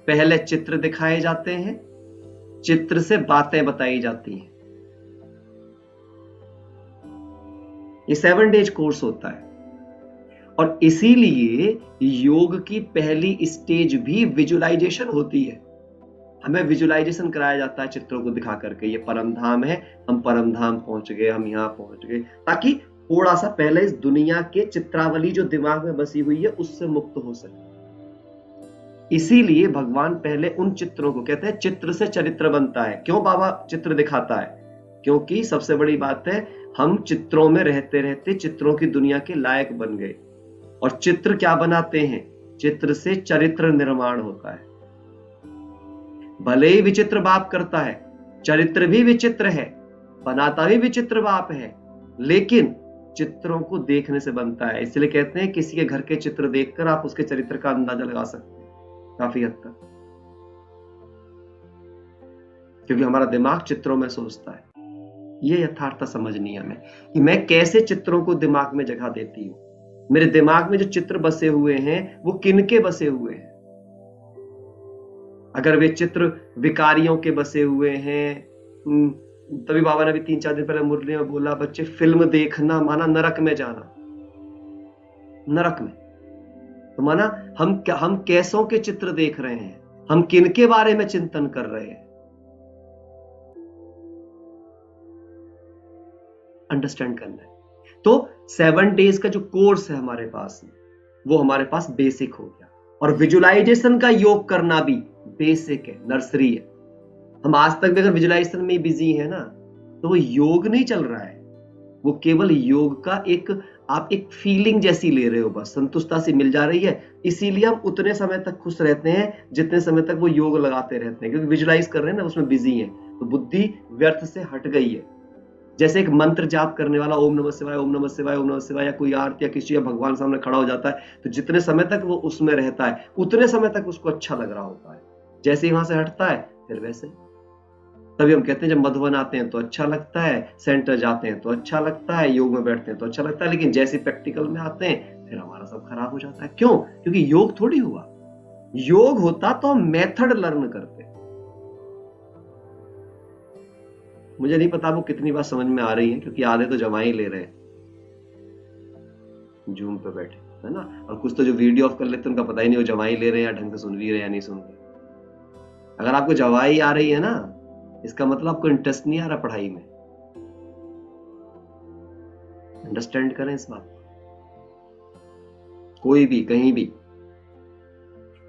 A: पहले चित्र दिखाए जाते हैं, चित्र से बातें बताई जाती हैं। ये 7 डेज कोर्स होता है। और इसीलिए योग की पहली स्टेज भी विजुअलाइजेशन होती है। हमें विजुअलाइजेशन कराया जाता है चित्रों को दिखा करके, ये परम धाम है, हम परम धाम पहुंच गए, हम यहां पहुंच गए, ताकि थोड़ा सा पहले इस दुनिया के चित्रावली जो दिमाग में बसी हुई है उससे मुक्त हो सके। इसीलिए भगवान पहले उन चित्रों को, कहते हैं चित्र से चरित्र बनता है। क्यों बाबा चित्र दिखाता है? क्योंकि सबसे बड़ी बात है, हम चित्रों में रहते रहते चित्रों की दुनिया के लायक बन गए। और चित्र क्या बनाते हैं? चित्र से चरित्र निर्माण होता है। भले ही विचित्र बाप करता है, चरित्र भी विचित्र है, बनाता भी विचित्र बाप है, लेकिन चित्रों को देखने से बनता है। इसलिए कहते हैं किसी के घर के चित्र देखकर आप उसके चरित्र का अंदाजा लगा सकते हैं काफी हद तक, क्योंकि हमारा दिमाग चित्रों में सोचता है। ये यथार्थता समझनी है हमें कि मैं कैसे चित्रों को दिमाग में जगह देती हूं। मेरे दिमाग में जो चित्र बसे हुए हैं वो किनके बसे हुए हैं? अगर वे चित्र विकारियों के बसे हुए हैं, तभी बाबा ने भी 3-4 दिन पहले मुरली में बोला, बच्चे फिल्म देखना माना नरक में जाना। नरक में तो माना हम कैसों के चित्र देख रहे हैं, हम किनके बारे में चिंतन कर रहे हैं। अंडरस्टैंड करना है। तो 7 डेज का जो कोर्स है हमारे पास, वो हमारे पास बेसिक हो गया। और विजुअलाइजेशन का योग करना भी बेसिक है, नर्सरी है। हम आज तक भी अगर विजुअलाइजेशन में बिजी है ना, तो वो योग नहीं चल रहा है, वो केवल योग का आप एक फीलिंग जैसी ले रहे हो, बस संतुष्टता सी मिल जा रही है। इसीलिए हम उतने समय तक खुश रहते हैं जितने समय तक वो योग लगाते रहते हैं, क्योंकि विजुअलाइज कर रहे हैं ना, उसमें बिजी है, तो बुद्धि व्यर्थ से हट गई है। जैसे एक मंत्र जाप करने वाला ओम नमः शिवाय, ओम नमः शिवाय, ओम नमः शिवाय, या कोई आरती या किसी या भगवान सामने खड़ा हो जाता है, तो जितने समय तक वो उसमें रहता है उतने समय तक उसको अच्छा लग रहा होता है। जैसे ही वहां से हटता है फिर वैसे। तभी हम कहते हैं जब मधुबन आते हैं तो अच्छा लगता है, सेंटर जाते हैं तो अच्छा लगता है, योग में बैठते हैं तो अच्छा लगता है, लेकिन जैसे प्रैक्टिकल में आते हैं फिर हमारा सब खराब हो जाता है। क्यों? क्योंकि योग थोड़ी हुआ। योग होता तो हम मेथड लर्न करते। मुझे नहीं पता वो कितनी बात समझ में आ रही है, क्योंकि आधे तो जमा ही ले रहे हैं जूम पे बैठे, है ना, और कुछ तो जो वीडियो ऑफ कर लेते हैं उनका पता ही नहीं वो जमा ही ले रहे हैं या ढंग से सुन भी रहे हैं या नहीं सुन रहे। अगर आपको जवाई आ रही है ना, इसका मतलब आपको इंटरेस्ट नहीं आ रहा पढ़ाई में। अंडरस्टैंड करें इस बात को, कोई भी कहीं भी।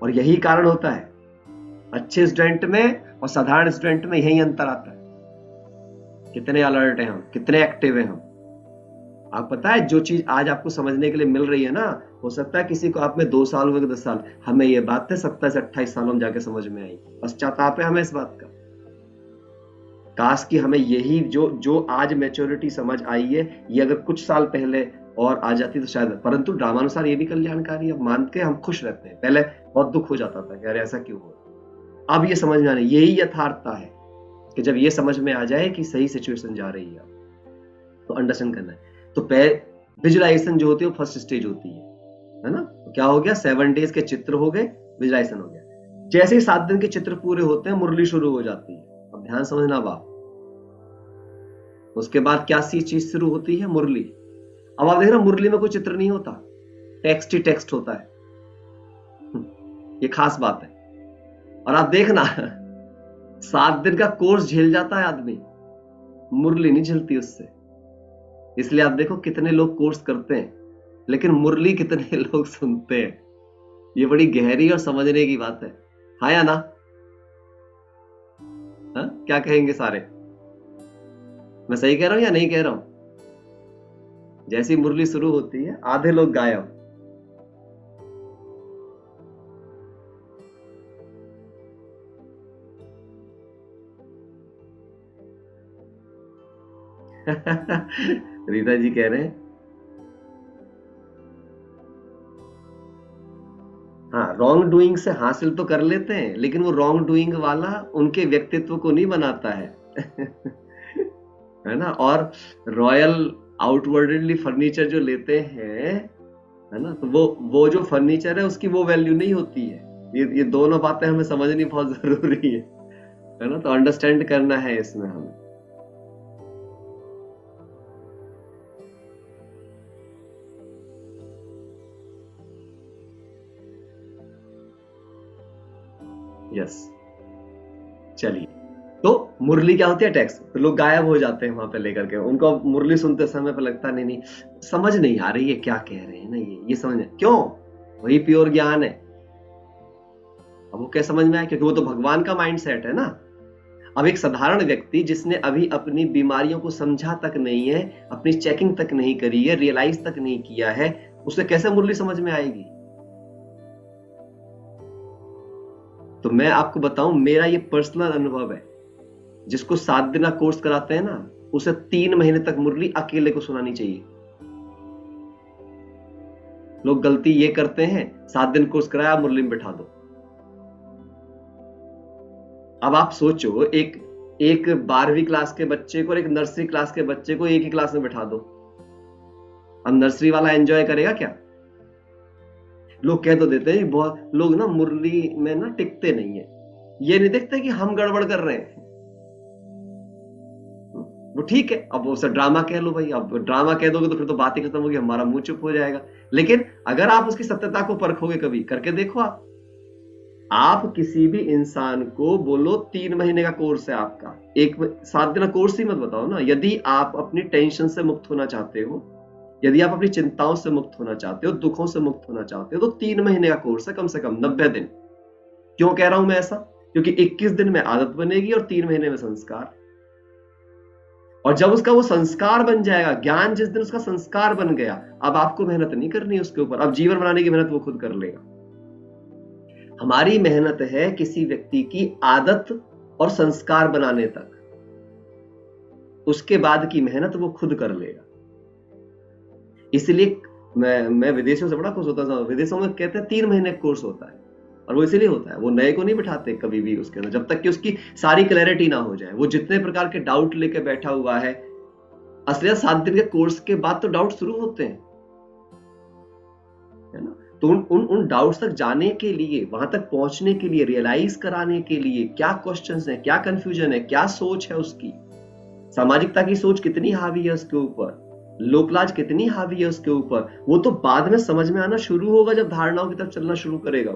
A: और यही कारण होता है अच्छे स्टूडेंट में और साधारण स्टूडेंट में, यही अंतर आता है। कितने अलर्ट हैं हम, कितने एक्टिव हैं हम। आप पता है जो चीज आज आपको समझने के लिए मिल रही है ना, हो सकता है किसी को आप में 2 साल हुए, 10 साल। हमें ये बात है 27 से 28 सालों में जाके समझ में आई। पश्चाताप है हमें इस बात का। काश कि हमें यही जो आज मैच्योरिटी समझ आई है, ये अगर कुछ साल पहले और आ जाती तो शायद। परंतु ड्रामानुसार ये भी कल्याणकारी, अब मान के हम खुश रहते हैं। पहले बहुत दुख हो जाता था कि अरे ऐसा क्यों हुआ। अब ये समझ में आने, यही यथार्थता है कि जब ये समझ में आ जाए कि सही सिचुएशन जा रही है तो अंडरस्टैंड करना है। तो विजुलाइजेशन जो होती है वो फर्स्ट स्टेज होती है ना। तो क्या हो गया, 7 डेज के चित्र हो गए, विजुलाइजेशन हो गया। जैसे ही 7 दिन के चित्र पूरे होते हैं, मुरली शुरू हो जाती है। अब ध्यान समझना बाप, उसके बाद क्या सी चीज शुरू होती है, मुरली। अब आप देख रहे मुरली में कोई चित्र नहीं होता, टेक्स्ट ही टेक्स्ट होता है। ये खास बात है। और आप देखना 7 दिन का कोर्स झेल जाता है आदमी, मुरली नहीं झेलती उससे। इसलिए आप देखो कितने लोग कोर्स करते हैं लेकिन मुरली कितने लोग सुनते हैं। ये बड़ी गहरी और समझने की बात है। हाँ या ना? हाँ? क्या कहेंगे सारे? मैं सही कह रहा हूं या नहीं कह रहा हूं? जैसी मुरली शुरू होती है आधे लोग गायब। रीता जी कह रहे हैं हाँ, रॉन्ग डूइंग से हासिल तो कर लेते हैं, लेकिन वो रॉन्ग डूइंग वाला उनके व्यक्तित्व को नहीं बनाता है। है ना। और रॉयल आउटवर्डली फर्नीचर जो लेते हैं, है ना, तो वो जो फर्नीचर है उसकी वो वैल्यू नहीं होती है। ये दोनों बातें हमें समझनी बहुत जरूरी है ना। तो अंडरस्टैंड करना है इसमें हमें। यस, चलिए। तो मुरली क्या होती है, टेक्स्ट। तो लोग गायब हो जाते हैं वहां पे लेकर के, उनको मुरली सुनते समय पे लगता नहीं समझ नहीं आ रही है क्या कह रहे हैं ना, ये समझ क्यों, वही प्योर ज्ञान है। अब वो क्या समझ में आया, क्योंकि वो तो भगवान का माइंड सेट है ना। अब एक साधारण व्यक्ति जिसने अभी अपनी बीमारियों को समझा तक नहीं है, अपनी चेकिंग तक नहीं करी है, रियलाइज तक नहीं किया है, उसे कैसे मुरली समझ में आएगी। तो मैं आपको बताऊं, मेरा ये पर्सनल अनुभव है। जिसको 7 दिन का कोर्स कराते हैं ना, उसे 3 महीने तक मुरली अकेले को सुनानी चाहिए। लोग गलती ये करते हैं, 7 दिन कोर्स कराया, मुरली में बैठा दो। अब आप सोचो, एक 12वीं क्लास के बच्चे को और एक नर्सरी क्लास के बच्चे को एक ही क्लास में बैठा दो। अब नर्सरी वाला एंजॉय करेगा क्या? लोग कह तो देते हैं, बहुत लोग ना मुरली में ना टिकते नहीं है। ये नहीं देखते कि हम गड़बड़ कर रहे हैं। वो ठीक है, अब वो सब ड्रामा कह लो भाई। अब ड्रामा कह दोगे तो फिर तो बात ही खत्म होगी, हमारा मुंह चुप हो जाएगा। लेकिन अगर आप उसकी सत्यता को परखोगे, कभी करके देखो। आप किसी भी इंसान को बोलो 3 महीने का कोर्स है आपका, 7 दिन का कोर्स ही मत बताओ ना। यदि आप अपनी टेंशन से मुक्त होना चाहते हो, यदि आप अपनी चिंताओं से मुक्त होना चाहते हो, दुखों से मुक्त होना चाहते हो, तो 3 महीने का कोर्स है, कम से कम 90 दिन। क्यों कह रहा हूं मैं ऐसा? क्योंकि 21 दिन में आदत बनेगी और 3 महीने में संस्कार। और जब उसका वो संस्कार बन जाएगा, ज्ञान जिस दिन उसका संस्कार बन गया, अब आपको मेहनत नहीं करनी उसके ऊपर। अब जीवन बनाने की मेहनत वो खुद कर लेगा। हमारी मेहनत है किसी व्यक्ति की आदत और संस्कार बनाने तक, उसके बाद की मेहनत वो खुद कर लेगा। इसलिए मैं विदेशों से बड़ा खुश होता था। विदेशों में कहते हैं 3 महीने कोर्स होता है, और वो इसीलिए होता है, वो नए को नहीं बिठाते कभी भी उसके अंदर, जब तक कि उसकी सारी क्लैरिटी ना हो जाए। वो जितने प्रकार के डाउट लेके बैठा हुआ है, असलियत 7 दिन के कोर्स के बाद तो डाउट शुरू होते हैं, है ना। तो उन डाउट्स तक जाने के लिए, वहां तक पहुंचने के लिए, रियलाइज कराने के लिए क्या क्वेश्चंस हैं, क्या कंफ्यूजन है, क्या सोच है उसकी, सामाजिकता की सोच कितनी हावी है उसके ऊपर, लोकलाज कितनी हावी है उसके ऊपर, वो तो बाद में समझ में आना शुरू होगा जब धारणाओं की तरफ चलना शुरू करेगा।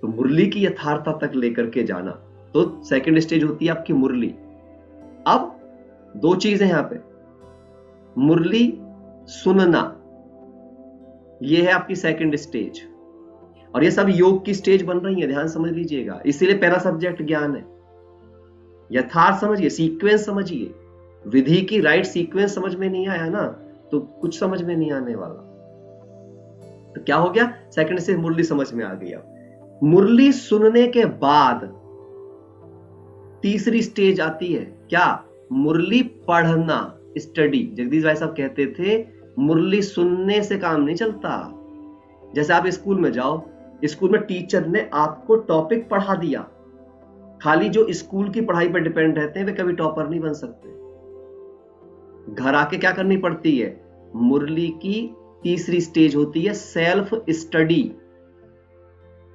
A: तो मुरली की यथार्थता तक लेकर के जाना, तो सेकंड स्टेज होती है आपकी मुरली। अब दो चीजें यहां पे, मुरली सुनना, ये है आपकी सेकंड स्टेज, और ये सब योग की स्टेज बन रही है, ध्यान समझ लीजिएगा। इसीलिए पहला सब्जेक्ट ज्ञान है। यथार्थ समझिए, सीक्वेंस समझिए, विधि की राइट सीक्वेंस समझ में नहीं आया ना तो कुछ समझ में नहीं आने वाला। तो क्या हो गया, सेकंड से मुरली समझ में आ गई। अब मुरली सुनने के बाद तीसरी स्टेज आती है, क्या, मुरली पढ़ना, स्टडी। जगदीश भाई साहब कहते थे मुरली सुनने से काम नहीं चलता। जैसे आप स्कूल में जाओ, स्कूल में टीचर ने आपको टॉपिक पढ़ा दिया, खाली जो स्कूल की पढ़ाई पर डिपेंड रहते हैं वे कभी टॉपर नहीं बन सकते। घर आके क्या करनी पड़ती है, मुरली की तीसरी स्टेज होती है सेल्फ स्टडी।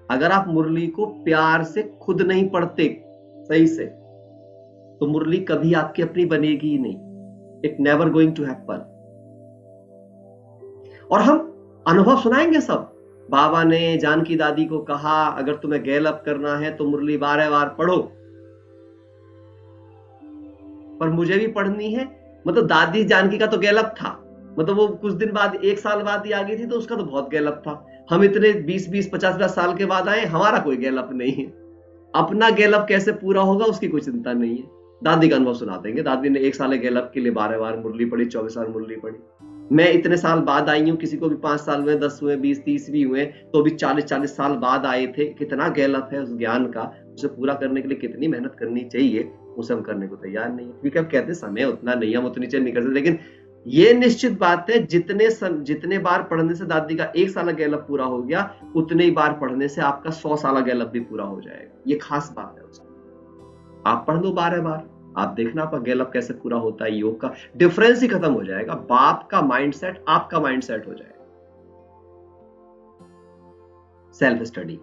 A: अगर आप मुरली को प्यार से खुद नहीं पढ़ते सही से, तो मुरली कभी आपकी अपनी बनेगी ही नहीं। It never going to happen. और हम अनुभव सुनाएंगे सब। बाबा ने जानकी दादी को कहा, अगर तुम्हें गैलअप करना है तो मुरली 12 बार पढ़ो। पर मुझे भी पढ़नी है, मतलब दादी जानकी का तो गैलअप था, मतलब वो कुछ दिन बाद, 1 साल बाद ही आ गई थी, तो उसका तो बहुत गैलअप था। हम इतने 20-20, 50-50 साल के बाद आए, हमारा कोई गैलअप नहीं है। अपना गैलअप कैसे पूरा होगा उसकी कोई चिंता नहीं है। दादी का अनुभव सुना देंगे। दादी ने 1 साल गैलअप के लिए 12 बार मुरली पढ़ी, 24 साल मुरली पढ़ी। मैं इतने साल बाद आई हूं, किसी को भी 5 साल हुए, 10 हुए, 20, 30 भी हुए, तो भी 40-40 साल बाद आए थे। कितना गैलअप है उस ज्ञान का, उसे पूरा करने के लिए कितनी मेहनत करनी चाहिए, उसे हम करने को तैयार नहीं है। क्योंकि अब कहते हैं समय उतना नहीं, हम उतनी चीज नहीं कर सकते। लेकिन ये निश्चित बात है, जितने बार पढ़ने से दादी का 1 साल गैलअप पूरा हो गया, उतने ही बार पढ़ने से आपका 100 साल गैलअप भी पूरा हो जाएगा। ये खास बात है उसकी। आप पढ़ लो 12 बार, आप देखना आपका गैलअप कैसे पूरा होता है। योग का डिफरेंस ही खत्म हो जाएगा। बाप का माइंडसेट आपका माइंडसेट हो जाएगा। सेल्फ स्टडी,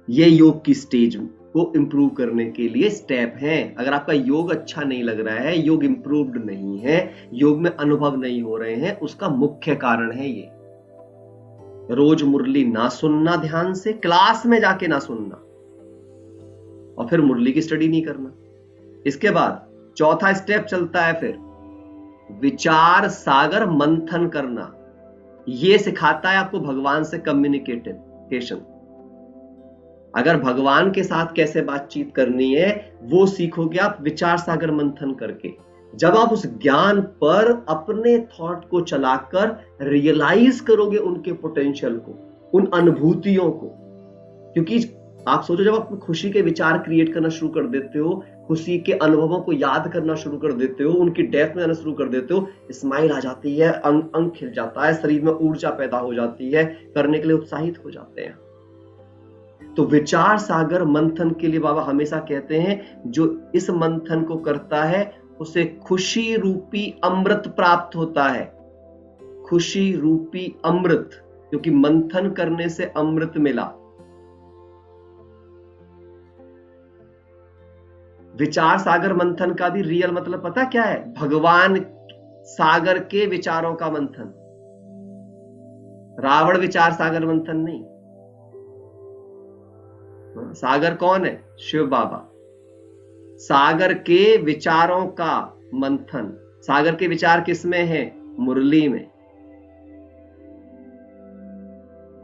A: ये योग की स्टेज को इंप्रूव करने के लिए स्टेप हैं। अगर आपका योग अच्छा नहीं लग रहा है, योग इंप्रूव्ड नहीं है, योग में अनुभव नहीं हो रहे हैं, उसका मुख्य कारण है ये रोज मुरली ना सुनना, ध्यान से क्लास में जाके ना सुनना, और फिर मुरली की स्टडी नहीं करना। इसके बाद चौथा स्टेप चलता है फिर विचार सागर मंथन करना। यह सिखाता है आपको भगवान से कम्युनिकेशन। अगर भगवान के साथ कैसे बातचीत करनी है वो सीखोगे आप विचार सागर मंथन करके। जब आप उस ज्ञान पर अपने थॉट को चलाकर रियलाइज करोगे उनके पोटेंशियल को, उन अनुभूतियों को। क्योंकि आप सोचो, जब आप खुशी के विचार क्रिएट करना शुरू कर देते हो, खुशी के अनुभवों को याद करना शुरू कर देते हो, उनकी डेप्थ में आना शुरू कर देते हो, स्माइल आ जाती है, अंग खिल जाता है, शरीर में ऊर्जा पैदा हो जाती है, करने के लिए उत्साहित हो जाते हैं। तो विचार सागर मंथन के लिए बाबा हमेशा कहते हैं, जो इस मंथन को करता है उसे खुशी रूपी अमृत प्राप्त होता है। खुशी रूपी अमृत, क्योंकि मंथन करने से अमृत मिला। विचार सागर मंथन का भी रियल मतलब पता क्या है? भगवान सागर के विचारों का मंथन, रावण विचार सागर मंथन नहीं। सागर कौन है? शिव बाबा। सागर के विचारों का मंथन। सागर के विचार किसमें है? मुरली में।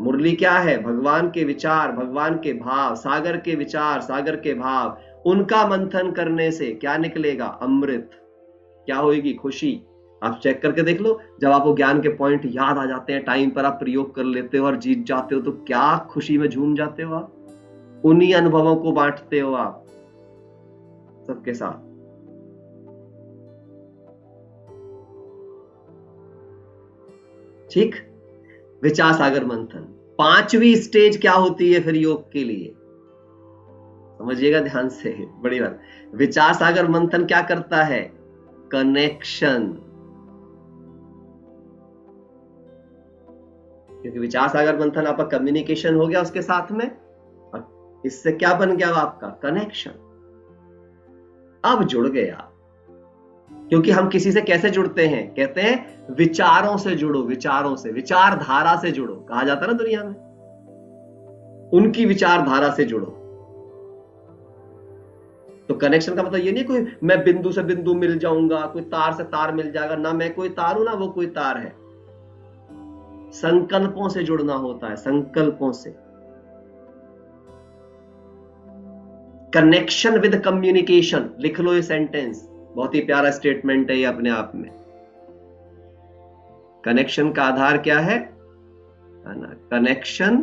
A: मुरली क्या है? भगवान के विचार, भगवान के भाव, सागर के विचार, सागर के भाव, उनका मंथन करने से क्या निकलेगा? अमृत। क्या होगी? खुशी। आप चेक करके देख लो, जब आपको ज्ञान के पॉइंट याद आ जाते हैं, टाइम पर आप प्रयोग कर लेते हो और जीत जाते हो, तो क्या खुशी में झूम जाते हो आप। उन्हीं अनुभवों को बांटते हो आप सबके साथ। ठीक। विचार सागर मंथन। पांचवी स्टेज क्या होती है फिर योग के लिए? समझिएगा ध्यान से, बड़ी बात। विचार सागर मंथन क्या करता है? कनेक्शन। क्योंकि विचार सागर मंथन आपका कम्युनिकेशन हो गया उसके साथ में, और इससे क्या बन गया आपका? कनेक्शन। अब जुड़ गए आप। क्योंकि हम किसी से कैसे जुड़ते हैं? कहते हैं विचारों से जुड़ो, विचारों से, विचारधारा से जुड़ो, कहा जाता है ना दुनिया में। उनकी विचारधारा से जुड़ो। तो कनेक्शन का मतलब ये नहीं कोई मैं बिंदु से बिंदु मिल जाऊंगा, कोई तार से तार मिल जाएगा, ना मैं कोई तार हूं ना वो कोई तार है। संकल्पों से जुड़ना होता है, संकल्पों से। कनेक्शन विद कम्युनिकेशन, लिख लो ये सेंटेंस, बहुत ही प्यारा स्टेटमेंट है ये अपने आप में। कनेक्शन का आधार क्या है ना? कनेक्शन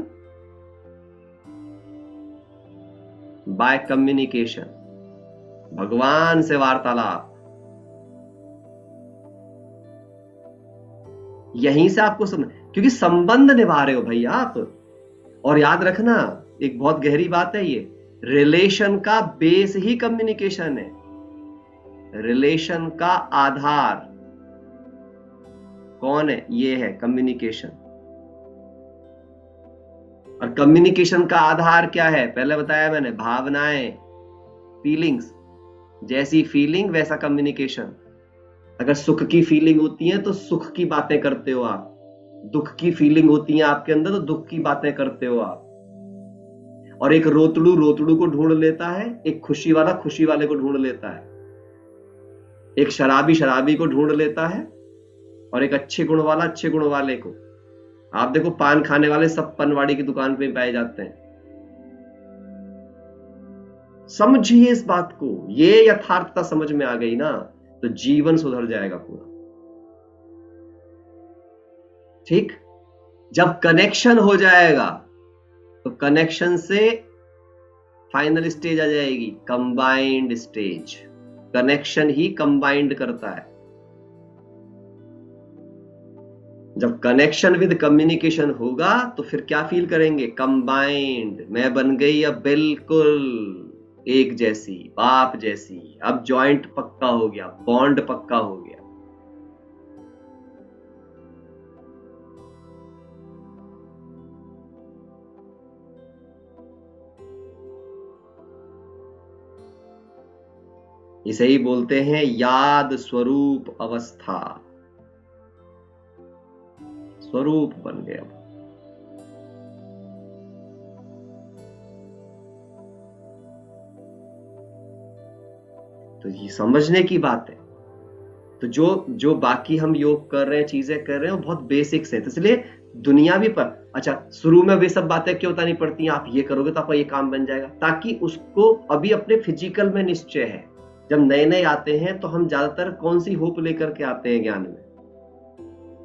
A: बाय कम्युनिकेशन, भगवान से वार्तालाप। यहीं से आपको समझ, क्योंकि संबंध निभा रहे हो भाई आप। और याद रखना एक बहुत गहरी बात है ये, रिलेशन का बेस ही कम्युनिकेशन है। रिलेशन का आधार कौन है? ये है कम्युनिकेशन। और कम्युनिकेशन का आधार क्या है? पहले बताया मैंने, भावनाएं, फीलिंग्स। जैसी फीलिंग वैसा कम्युनिकेशन। अगर सुख की फीलिंग होती है तो सुख की बातें करते हो आप, दुख की फीलिंग होती है आपके अंदर तो दुख की बातें करते हो आप। और एक रोतड़ू रोतड़ू को ढूंढ लेता है, एक खुशी वाला खुशी वाले को ढूंढ लेता है, एक शराबी शराबी को ढूंढ लेता है, और एक अच्छे गुण वाला अच्छे गुण वाले को। आप देखो पान खाने वाले सब पनवाड़ी की दुकान पे पाए जाते हैं। समझिए इस बात को, ये यथार्थता समझ में आ गई ना तो जीवन सुधर जाएगा पूरा। ठीक, जब कनेक्शन हो जाएगा तो कनेक्शन से फाइनल स्टेज आ जाएगी, कंबाइंड स्टेज। कनेक्शन ही कंबाइंड करता है। जब कनेक्शन विद कम्युनिकेशन होगा तो फिर क्या फील करेंगे? कंबाइंड। मैं बन गई अब बिल्कुल एक जैसी, बाप जैसी। अब जॉइंट पक्का हो गया, बॉन्ड पक्का हो गया। इसे ही बोलते हैं याद स्वरूप अवस्था। स्वरूप बन गया। तो ये समझने की बात है। तो जो बाकी हम योग कर रहे हैं, चीजें कर रहे हैं, वो बहुत बेसिक्स है। तो इसलिए दुनियावी पर, अच्छा शुरू में वे सब बातें क्यों बतानी पड़ती हैं? आप ये करोगे तो आपका ये काम बन जाएगा, ताकि उसको अभी अपने फिजिकल में निश्चय है। जब नए नए आते हैं तो हम ज्यादातर कौन सी होप लेकर के आते हैं ज्ञान में?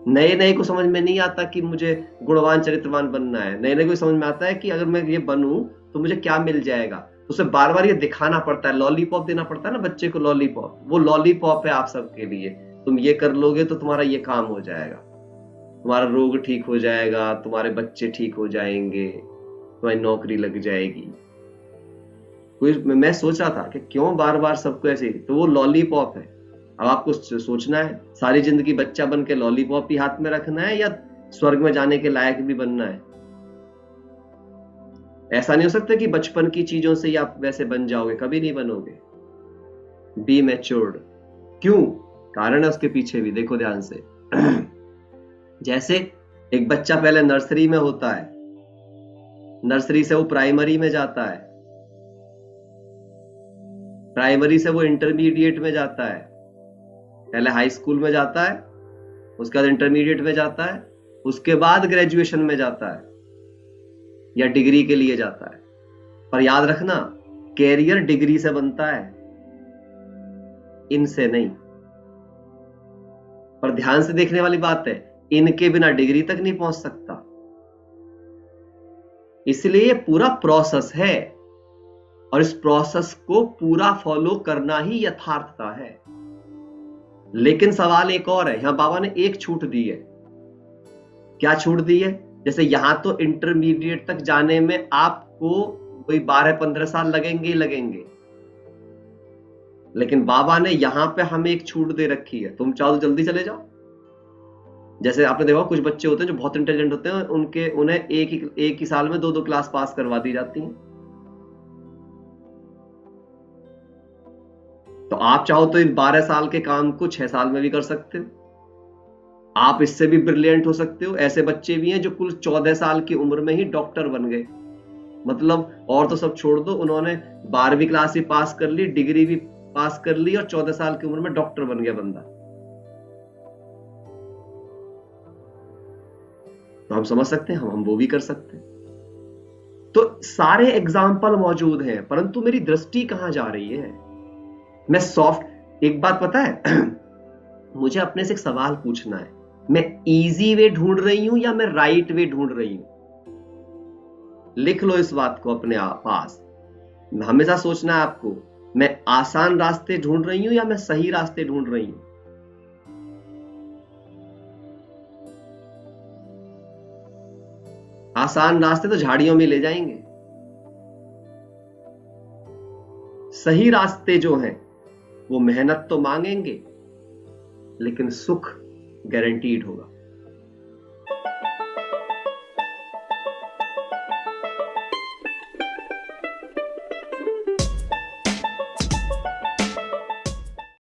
A: नए नए को समझ में नहीं आता कि मुझे गुणवान चरित्रवान बनना है। नए नए को समझ में आता है कि अगर मैं ये बनूं तो मुझे क्या मिल जाएगा। उसे बार बार ये दिखाना पड़ता है, लॉलीपॉप देना पड़ता है ना बच्चे को। लॉलीपॉप, वो लॉलीपॉप है आप सबके लिए। तुम ये कर लोगे तो तुम्हारा ये काम हो जाएगा, तुम्हारा रोग ठीक हो जाएगा, तुम्हारे बच्चे ठीक हो जाएंगे, तुम्हारी नौकरी लग जाएगी। मैं सोच रहा था कि क्यों बार बार सबको ऐसे, तो वो लॉलीपॉप है। अब आपको सोचना है सारी जिंदगी बच्चा बन के लॉलीपॉप ही हाथ में रखना है, या स्वर्ग में जाने के लायक भी बनना है। ऐसा नहीं हो सकता कि बचपन की चीजों से ही आप वैसे बन जाओगे, कभी नहीं बनोगे। Be matured. क्यों? कारण है उसके पीछे भी, देखो ध्यान से। जैसे एक बच्चा पहले नर्सरी में होता है, नर्सरी से वो प्राइमरी में जाता है, प्राइमरी से वो इंटरमीडिएट में जाता है, पहले हाई स्कूल में जाता है, उसके बाद इंटरमीडिएट में जाता है, उसके बाद ग्रेजुएशन में जाता है या डिग्री के लिए जाता है। पर याद रखना, कैरियर डिग्री से बनता है, इनसे नहीं। पर ध्यान से देखने वाली बात है, इनके बिना डिग्री तक नहीं पहुंच सकता। इसलिए ये पूरा प्रोसेस है, और इस प्रोसेस को पूरा फॉलो करना ही यथार्थता है। लेकिन सवाल एक और है, यहां बाबा ने एक छूट दी है। क्या छूट दी है? जैसे यहां तो इंटरमीडिएट तक जाने में आपको कोई 12-15 साल लगेंगे ही लगेंगे, लेकिन बाबा ने यहां पे हमें एक छूट दे रखी है, तुम चाहो तो जल्दी चले जाओ। जैसे आपने देखा कुछ बच्चे होते हैं जो बहुत इंटेलिजेंट होते हैं, उन्हें एक ही साल में 2-2 क्लास पास करवा दी जाती हैं। तो आप चाहो तो इन 12 साल के काम को 6 साल में भी कर सकते हो। आप इससे भी ब्रिलियंट हो सकते हो। ऐसे बच्चे भी हैं जो कुल 14 साल की उम्र में ही डॉक्टर बन गए। मतलब और तो सब छोड़ दो, उन्होंने 12वीं क्लास भी पास कर ली, डिग्री भी पास कर ली और 14 साल की उम्र में डॉक्टर बन गया बंदा। तो हम समझ सकते हैं, हम वो भी कर सकते हैं। तो सारे एग्जाम्पल मौजूद हैं, परंतु मेरी दृष्टि कहां जा रही है? मैं सॉफ्ट, एक बात पता है मुझे अपने से एक सवाल पूछना है, मैं इजी वे ढूंढ रही हूं या मैं राइट वे ढूंढ रही हूं? लिख लो इस बात को अपने पास। हमेशा सोचना है आपको, मैं आसान रास्ते ढूंढ रही हूं या मैं सही रास्ते ढूंढ रही हूं? आसान रास्ते तो झाड़ियों में ले जाएंगे, सही रास्ते जो हैं वो मेहनत तो मांगेंगे लेकिन सुख गारंटीड होगा।